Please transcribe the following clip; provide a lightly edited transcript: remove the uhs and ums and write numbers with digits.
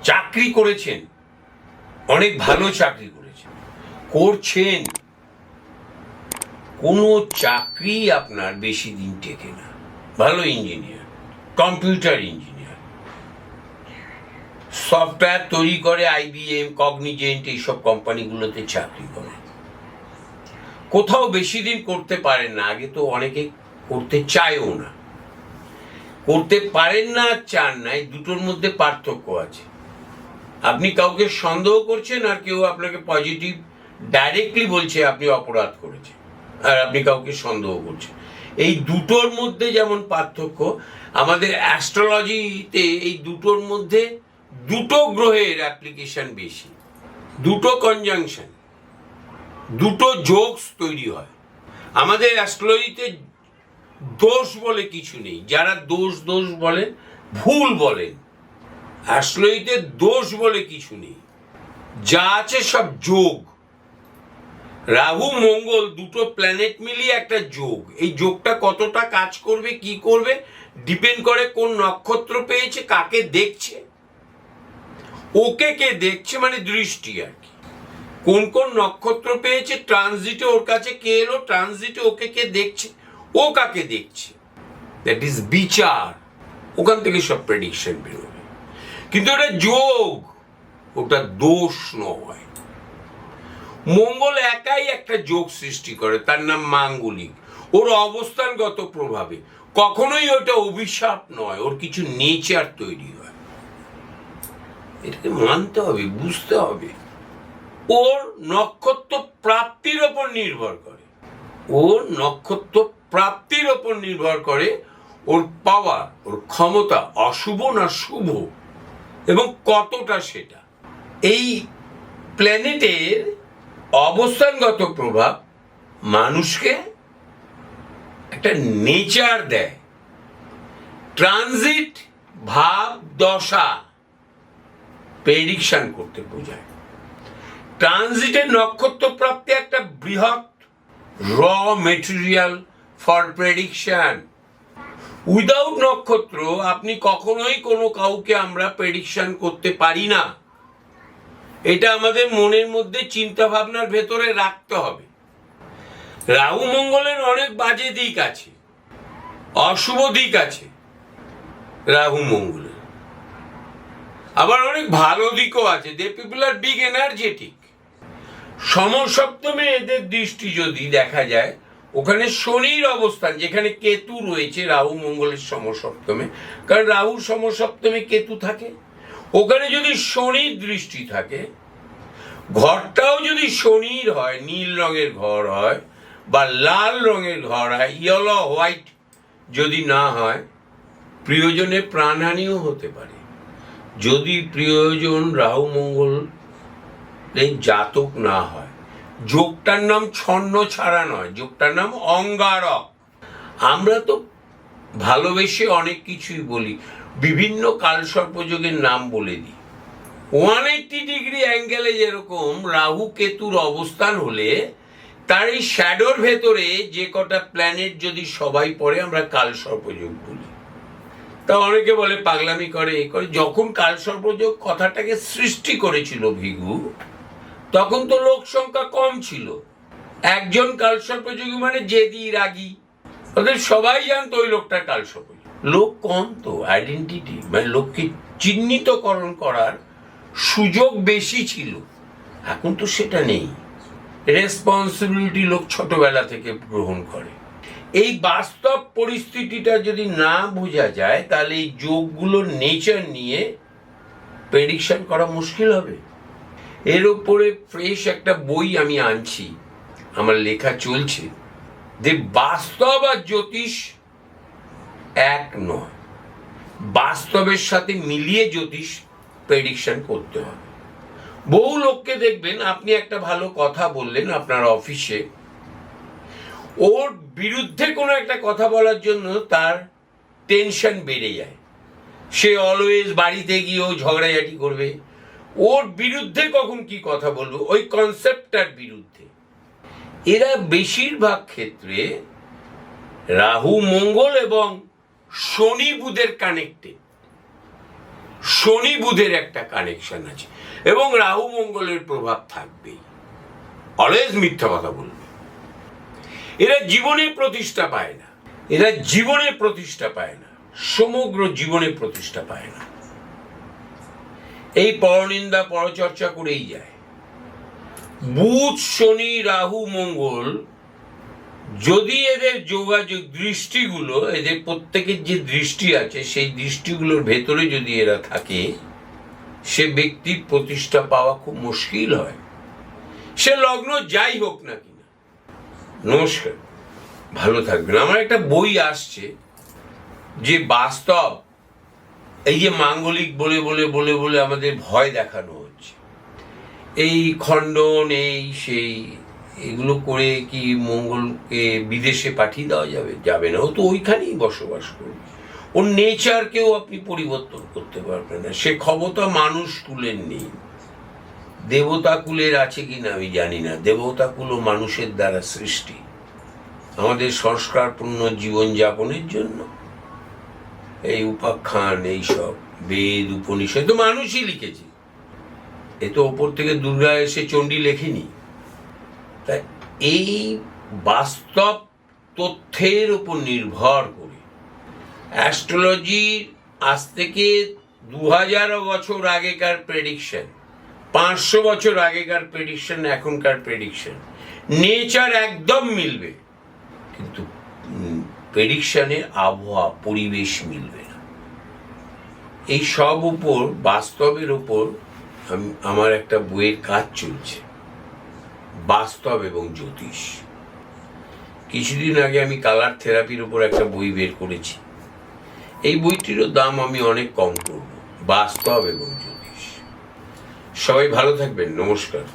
চাকরি করেছেন, অনেক ভালো চাকরি করেছেন, করছেন, কোনো চাকরি আপনার বেশি দিন টেকে না। ভালো ইঞ্জিনিয়ার, কম্পিউটার ইঞ্জিনিয়ার, সফটওয়্যার তৈরি করে IBM, কগনিজেন্ট এইসব কোম্পানিগুলোতে চাকরি করে, কোথাও বেশি দিন করতে পারেন না। আগে তো অনেকে করতে চায়ও না, করতে পারেন না, চান না, এই দুটোর মধ্যে পার্থক্য আছে। আপনি কাউকে সন্দেহ করছেন আর কেউ আপনাকে পজিটিভ ডাইরেক্টলি বলছে আপনি অপরাধ করেছেন, আর আপনি কাউকে সন্দেহ করছেন। এই দুটোর মধ্যে যেমন পার্থক্য, আমাদের অ্যাস্ট্রোলজিতে এই দুটোর মধ্যে দুটো গ্রহের অ্যাপ্লিকেশন বেশি, দুটো কনজাংশন, দুটো যোগস তৈরি হয়। আমাদের অ্যাস্ট্রোলজিতে দোষ বলে কিছু নেই। যারা দোষ বলেন, ভুল বলেন। অ্যাস্ট্রোলজিতে দোষ বলে কিছু নেই, যা আছে সব যোগ। রাহু মঙ্গল দুটো প্ল্যানেট মিলিয়ে একটা যোগ। এই যোগটা কতটা কাজ করবে, কি করবে, ডিপেন্ড করে কোন নক্ষত্র পেয়েছে, কাকে দেখছে, ওকে কে দেখছে, মানে দৃষ্টি আর কি। কোন কোন নক্ষত্র পেয়েছে, ট্রানজিটে ওর কাছে কে এলো, ট্রানজিটে ওকে কে দেখছে, ও কাকে দেখছে, দ্যাট ইজ বিচার। ওখান থেকে সব প্রেডিকশন বেরোবে। কিন্তু এটা যোগ, ওটা দোষ নয়। মঙ্গল একাই একটা যোগ সৃষ্টি করে, তার নাম মাঙ্গলিক। ওর অবস্থানগত প্রভাবে কখনোই ওটা অভিশাপ নয়, ওর কিছু নেচার তৈরি হয়। এটাকে মানতে হবে, বুঝতে হবে। ওর নক্ষত্র প্রাপ্তির ওপর নির্ভর করে, ওর নক্ষত্র প্রাপ্তির ওপর নির্ভর করে ওর পাওয়ার, ওর ক্ষমতা, অশুভ না শুভ, এবং কতটা সেটা। এই প্ল্যানেটের অবস্থানগত প্রভাব মানুষকে একটা নেচার দেয়। ট্রানজিট ভাব দশা প্রেডিকশন করতে বোঝায়। ট্রানজিটের নক্ষত্র প্রাপ্তি একটা বৃহৎ র মেটেরিয়াল ফর প্রেডিকশন। উইদাউট নক্ষত্র আপনি কখনোই কোনো কাউকে আমরা প্রেডিকশন করতে পারি না। এটা আমাদের মনের মধ্যে চিন্তা ভাবনার ভেতরে রাখতে হবে। রাহু মঙ্গলের অনেক বাজে দিক আছে, অশুভ দিক আছে রাহু মঙ্গলের, আবার অনেক ভালো দিকও আছে। দে পিপল আর বিগ এনার্জেটিক। সমসপ্তমে এদের দৃষ্টি যদি দেখা যায়, ওখানে শনির অবস্থান, যেখানে কেতু রয়েছে রাহু মঙ্গলের সমসপ্তমে, কারণ রাহুর সমসপ্তমে কেতু থাকে, ওখানে যদি শনির দৃষ্টি থাকে, ঘরটাও যদি শনির হয়, নীল রঙের ঘর হয় বা লাল রঙের ঘর হয়, ইয়েলো হোয়াইট যদি না হয়, প্রিয়জনের প্রাণহানিও হতে পারে। যদি প্রিয়জন রাহু মঙ্গল এই জাতক না হয়। যোগটার নাম ছন্ন ছাড়া নয়, যোগটার নাম অঙ্গারক। আমরা তো ভালোবেসে অনেক কিছুই বলি, বিভিন্ন কালসর্পযোগের নাম বলে দিই। 180 ডিগ্রি অ্যাঙ্গেলে যেরকম রাহু কেতুর অবস্থান হলে তার এই শ্যাডোর ভেতরে যে কটা প্ল্যানেট যদি সবাই পড়ে, আমরা কালসর্পযোগ বলি। তা অনেকে বলে পাগলামি করে, এ করে। যখন কালসর্পযোগ কথাটাকে সৃষ্টি করেছিল ভিগু, তখন তো লোক সংখ্যা কম ছিল। একজন কালসর্পযোগী মানে জেদি, রাগী, ওদের সবাই জানতো ওই লোকটা কালসর্পযোগী। লোক কম তো, আইডেন্টিটি মানে লোককে চিহ্নিতকরণ করার সুযোগ বেশি ছিল। এখন তো সেটা নেই। রেসপন্সিবিলিটি লোক ছোটবেলা থেকে গ্রহণ করে। এই বাস্তব পরিস্থিতিটা যদি না বোঝা যায়, তাহলে এই যোগগুলোর নেচার নিয়ে প্রেডিকশন করা মুশকিল হবে। এর উপরে ফ্রেশ একটা বই আমি আনছি, আমার লেখা চলছে, যে বাস্তব আর জ্যোতিষ এক নয়। বাস্তবের সাথে মিলিয়ে জ্যোতিষ প্রেডিকশন করতে হবে। বহু লোককে দেখবেন, আপনি একটা ভালো কথা বললেন আপনার অফিসে, ওর বিরুদ্ধে কোনো একটা কথা বলার জন্য তার টেনশন বেড়ে যায়। সে অলওয়েজ বাড়িতে গিয়েও ঝগড়াঝাটি করবে, ওর বিরুদ্ধে কখন কি কথা বলবো, ওই কনসেপ্টটার বিরুদ্ধে। এরা বেশিরভাগ ক্ষেত্রে রাহু মঙ্গল এবং শনি বুধের কানেক্টে। শনি বুধের একটা কানেকশন আছে এবং রাহু মঙ্গলের প্রভাব থাকবেই। অলওয়েজ মিথ্যা কথা বলবে। এরা জীবনে প্রতিষ্ঠা পায় না, এরা জীবনে প্রতিষ্ঠা পায় না, সমগ্র জীবনে প্রতিষ্ঠা পায় না। এই পরনিন্দা পরচর্চা করেই যায়। বুধ শনি রাহু মঙ্গল যদি এদের যোগাযোগ দৃষ্টিগুলো, এদের প্রত্যেকের যে দৃষ্টি আছে সেই দৃষ্টিগুলোর ভেতরে যদি এরা থাকে, সে ব্যক্তির প্রতিষ্ঠা পাওয়া খুব মুশকিল হয়, সে লগ্ন যাই হোক না কিনা। নমস্কার, ভালো থাকবেন। আমার একটা বই আসছে যে বাস্তব, এই যে মাঙ্গলিক বলে বলে বলে বলে আমাদের ভয় দেখানো হচ্ছে, এই খণ্ডন এই সেই এগুলো করে কি মঙ্গলকে বিদেশে পাঠিয়ে দেওয়া যাবে? যাবে না, ও তো ওইখানেই বসবাস করবে। ওর নেচারকেও আপনি পরিবর্তন করতে পারবেন না, সে ক্ষমতা মানুষ কুলের নেই। দেবতা কুলের আছে কিনা আমি জানি না, দেবতা কুলও মানুষের দ্বারা সৃষ্টি, আমাদের সংস্কারপূর্ণ জীবনযাপনের জন্য। এই উপাখ্যান, এইসব বেদ উপনিষদ তো মানুষই লিখেছে, এ তো ওপর থেকে দুর্গা এসে চণ্ডী লেখেনি। তাই এই বাস্তব তথ্যের উপর নির্ভর করে অ্যাস্ট্রোলজির আজ থেকে 2000 বছর আগেকার প্রেডিকশন, 500 বছর আগেকার প্রেডিকশন, এখনকার প্রেডিকশন, নেচার একদম মিলবে, কিন্তু প্রেডিকশনের আবহাওয়া পরিবেশ মিলবে না। এই সব উপর, বাস্তবের উপর আমার একটা বইয়ের কাজ চলছে, বাস্তব এবং জ্যোতিষ। কিছুদিন আগে আমি কালার থেরাপির উপর একটা বই বের করেছি, এই বইটিরও দাম আমি অনেক কম করব, বাস্তব এবং জ্যোতিষ। সবাই ভালো থাকবেন, নমস্কার।